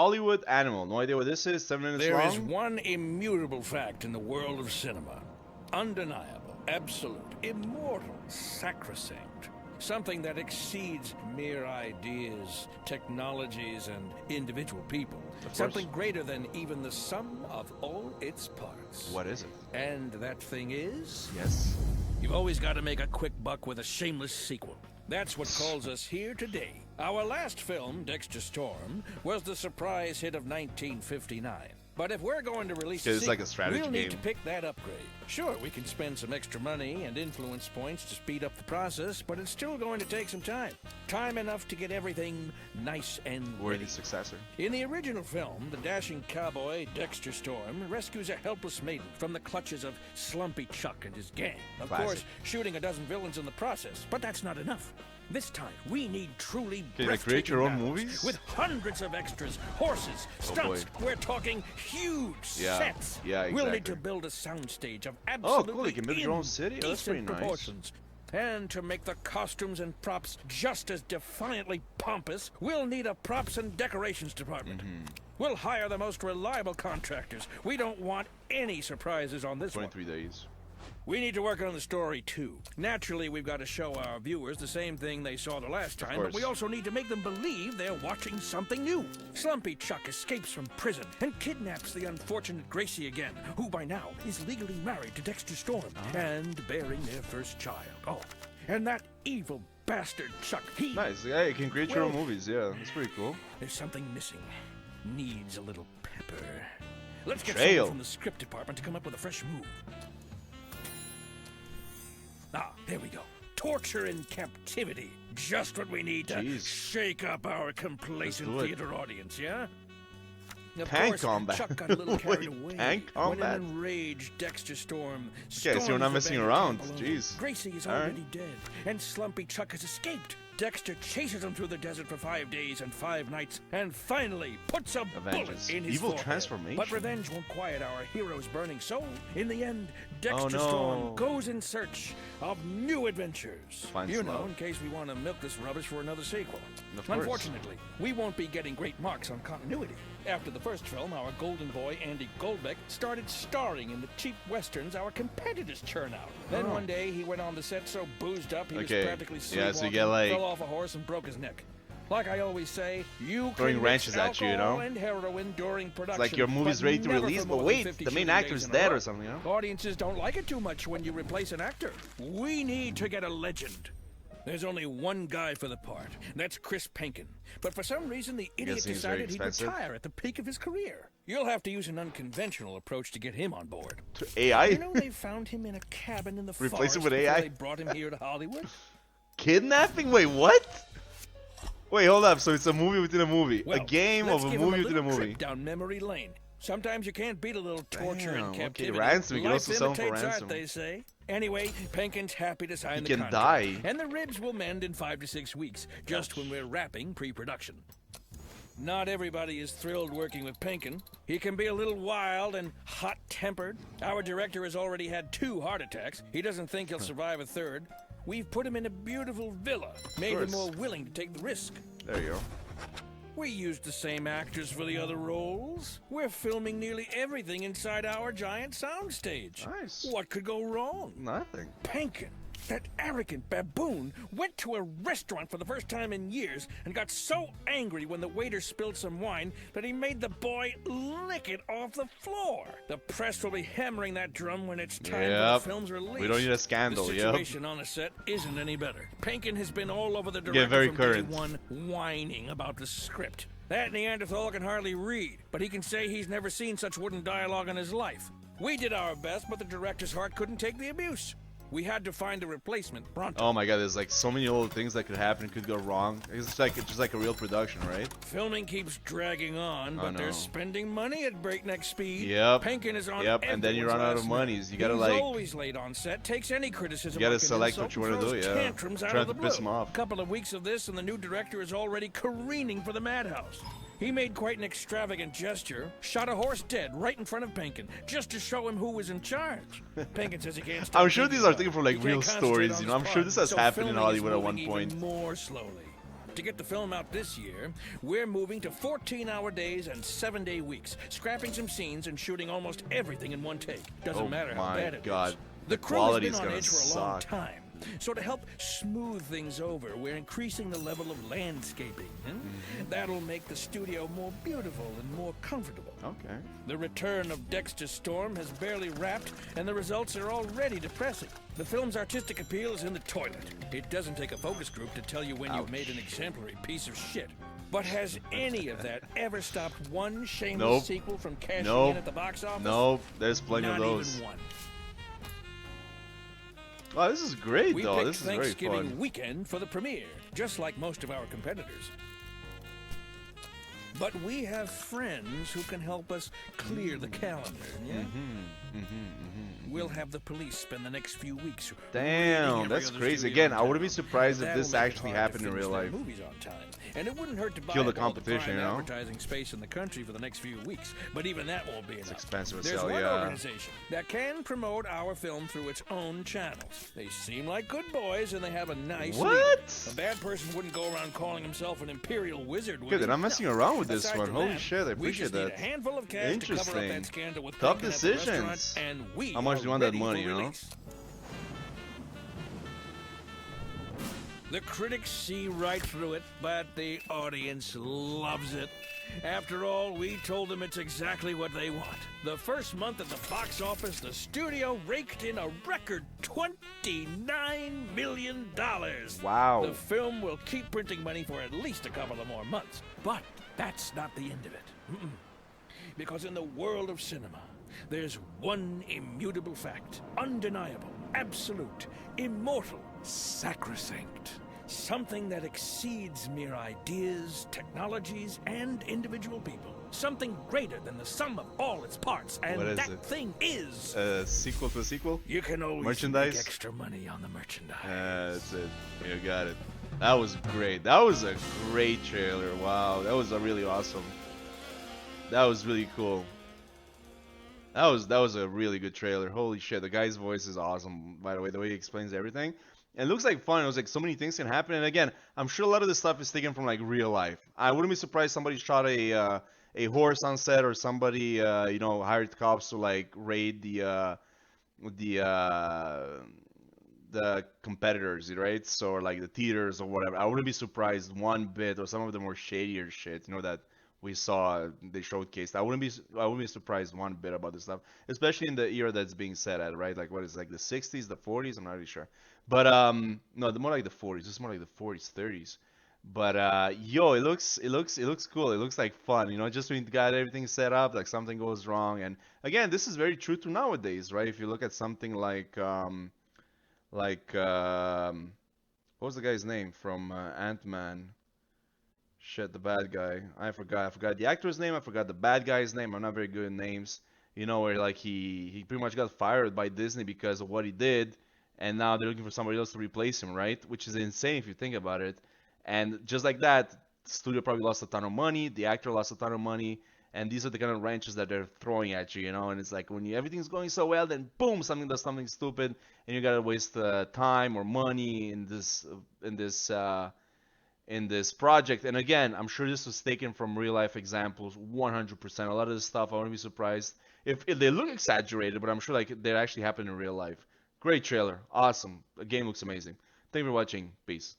Hollywood Animal. No idea what this is. 7 minutes There long. is one immutable fact in the world of cinema. Undeniable, absolute, immortal, sacrosanct. Something that exceeds mere ideas, technologies, and individual people. Something greater than even the sum of all its parts. What is it? And that thing is? Yes. You've always got to make a quick buck with a shameless sequel. That's what calls us here today. Our last film, Dexter Storm, was the surprise hit of 1959. But if we're going to release a It's sequel, like a strategy we'll need game. to pick that upgrade. Sure, we can spend some extra money and influence points to speed up the process, but it's still going to take some time. Time enough to get everything nice and We're ready. the successor. In the original film, the dashing cowboy Dexter Storm rescues a helpless maiden from the clutches of Slumpy Chuck and his gang. Of Classic. course, shooting a dozen villains in the process, but that's not enough. This time, we need truly Can you create breathtaking your own battles movies? with hundreds of extras, horses, stunts. boy. We're talking huge Yeah. sets. Yeah, We'll need exactly. to build a soundstage of Oh, absolutely cool. You can build your own city. Oh, that's pretty indecent nice. proportions. And to make the costumes and props just as defiantly pompous, we'll need a props and decorations department. Mm-hmm. We'll hire the most reliable contractors. We don't want any surprises on this one. 23 days. We need to work on the story, too. Naturally, we've got to show our viewers the same thing they saw the last time, but course. we also need to make them believe they're watching something new. Slumpy Chuck escapes from prison and kidnaps the unfortunate Gracie again, who by now is legally married to Dexter Storm and bearing their first child. Oh, and that evil bastard Chuck, he... Nice. Yeah, you can create your own Well- movies. Yeah, that's pretty cool. There's something missing. Needs a little pepper. Let's get Trail. someone from the script department to come up with a fresh move. Ah, there we go. Torture in captivity. Just what we need to Jeez. shake up our complacent Let's do it. theater audience, yeah? Of Tank course, combat. Chuck got a little carried Wait, away tank when combat? an enraged Dexter Storm so you're storms not the messing Bandit around. camp alone. Jeez. Gracie is All right. already dead, and Slumpy Chuck has escaped. Dexter chases him through the desert for 5 days and 5 nights, and finally puts a Avenges. bullet in his Evil forehead. transformation. But revenge won't quiet our hero's burning soul. In the end, Dexter Oh, no. Storm goes in search of new adventures. Finds you know, love. in case we want to milk this rubbish for another sequel. Of course. Unfortunately, we won't be getting great marks on continuity. After the first film, our golden boy Andy Goldbeck started starring in the cheap westerns our competitors churn out. Then Oh. one day he went on the set so boozed up he Okay. was practically Yeah, sleepwalking, so you get, like- fell off a horse and broke his neck. Like I always say, you Throwing can wrenches mix at you, you alcohol know? and heroin during production. It's like your movie's but ready to never release, for but more than wait, 50 the main shooting actor's days in a dead row. or something, you know? Audiences don't like it too much when you replace an actor. We need to get a legend. There's only one guy for the part. That's Chris Penkin. But for some reason, the idiot he's very decided he'd expensive. retire at the peak of his career. You'll have to use an unconventional approach to get him on board. To AI? You know they found him in a cabin in the Replace forest him with before AI? they brought him here to Hollywood? Kidnapping? Wait, what? Wait, hold up. So it's a movie within a movie. Well, a game let's of a give him movie within a little movie. trip down memory lane. Sometimes you can't beat a little torture Damn, and okay, captivity. ransom. You can Life also sell him for imitates art, ransom. they say. Anyway, Penkin's happy to sign the can contract. die. And the ribs will mend in 5 to 6 weeks, just when we're wrapping pre-production. Not everybody is thrilled working with Penkin. He can be a little wild and hot-tempered. Our director has already had 2 heart attacks. He doesn't think he'll survive a third. We've put him in a beautiful villa, made him course. more willing to take the risk. There you go. We used the same actors for the other roles. We're filming nearly everything inside our giant soundstage. Nice. What could go wrong? Nothing. Penkin, that arrogant baboon, went to a restaurant for the first time in years and got so angry when the waiter spilled some wine that he made the boy lick it off the floor. The press will be hammering that drum when it's time for Yep. the film's release. We don't need a scandal, The yep. situation on the set isn't any better. Penkin has been all over the Get director very from current. day one, whining about the script. That Neanderthal can hardly read, but he can say he's never seen such wooden dialogue in his life. We did our best, but the director's heart couldn't take the abuse. We had to find a replacement pronto. Oh my god, there's like so many little things that could happen, could go wrong. It's just like a real production, right? Filming keeps dragging on, but no. they're spending money at breakneck speed. Yep. Penkin is on Yep, and then you run everyone's out of last money. nerve. You gotta, He's like- always late on set, takes any criticism. You gotta like an select insult what you and wanna throws do, yeah. Tantrums out Trying of the to piss blue. him off. A couple of weeks of this, and the new director is already careening for the madhouse. He made quite an extravagant gesture, shot a horse dead right in front of Penkin, just to show him who was in charge. Penkin says he can't stop I'm sure thinking these are about taken it. from, like, He can't real concentrate stories, on you know? his I'm sure part, this has so happened in filming is Hollywood at one moving point. even more slowly. To get the film out this year, we're moving to 14-hour days and 7-day weeks, scrapping some scenes and shooting almost everything in one take. Doesn't matter how bad it is. The crew has quality been is on gonna edge for a long suck. time. So to help smooth things over, we're increasing the level of landscaping. That'll make the studio more beautiful and more comfortable. Okay. The return of Dexter Storm has barely wrapped, and the results are already depressing. The film's artistic appeal is in the toilet. It doesn't take a focus group to tell you when you've made an exemplary piece of shit. But has any of that ever stopped one shameless sequel from cashing in at the box office? Nope, there's plenty of those. Not even one. Wow, this is great We though. picked This is very Thanksgiving fun. weekend for the premiere, just like most of our competitors. But we have friends who can help us clear the calendar, yeah? We'll have the police spend the next few weeks. Damn, that's crazy. Again, I wouldn't be surprised if this actually happened in real life. Movies on time. And it wouldn't hurt to buy Kill the up all competition, prime you know? advertising space in the country for the next few weeks. But even that won't be enough. It's expensive to There's sell, one yeah. organization that can promote our film through its own channels. They seem like good boys, and they have a nice What? leader. A bad person wouldn't go around calling himself an imperial wizard. would Good, he? then I'm messing No. around with this Aside one. from Holy that, shit, I we appreciate just need that. a handful of cash to cover up Interesting. that scandal with Tough Bacon at the restaurant, decisions. and we How much are do you want that ready money, for you know? release. The critics see right through it, but the audience loves it. After all, we told them it's exactly what they want. The first month at the box office, the studio raked in a record $29 million. Wow. The film will keep printing money for at least a couple of more months. But that's not the end of it. Because in the world of cinema, there's one immutable fact, undeniable, absolute, immortal, sacrosanct. Something that exceeds mere ideas, technologies, and individual people. Something greater than the sum of all its parts. And What is that it? thing is... Sequel to a sequel? You can always Merchandise? make extra money on the merchandise. That's it. You got it. That was great. That was a great trailer. Wow, that was a really awesome. That was really cool. That was a really good trailer. Holy shit, the guy's voice is awesome. By the way, the way he explains everything. And it looks like fun. It was like so many things can happen. And again, I'm sure a lot of this stuff is taken from like real life. I wouldn't be surprised somebody shot a horse on set, or somebody hired cops to like raid the competitors, right? So, or like the theaters or whatever. I wouldn't be surprised one bit, or some of the more shadier shit, that we saw they showcased. I wouldn't be surprised one bit about this stuff, especially in the era that's being set at, right? Like what is it, like the 60s, the 40s? I'm not really sure. But no, more like the 40s. It's more like the 40s, 30s. But yo, it looks cool. It looks like fun, just when you got everything set up, like something goes wrong. And again, this is very true to nowadays, right? If you look at something like what was the guy's name from Ant-Man? Shit, the bad guy. I forgot the actor's name. I forgot the bad guy's name. I'm not very good at names. Where like he pretty much got fired by Disney because of what he did, and now they're looking for somebody else to replace him, right? Which is insane if you think about it. And just like that, the studio probably lost a ton of money. The actor lost a ton of money. And these are the kind of wrenches that they're throwing at you, And it's like when everything's going so well, then boom, something does something stupid, and you gotta waste time or money in this project. And again, I'm sure this was taken from real life examples, 100%. A lot of this stuff, I wouldn't be surprised if they look exaggerated, but I'm sure like they actually happened in real life. Great trailer, awesome. The game looks amazing. Thank you for watching. Peace.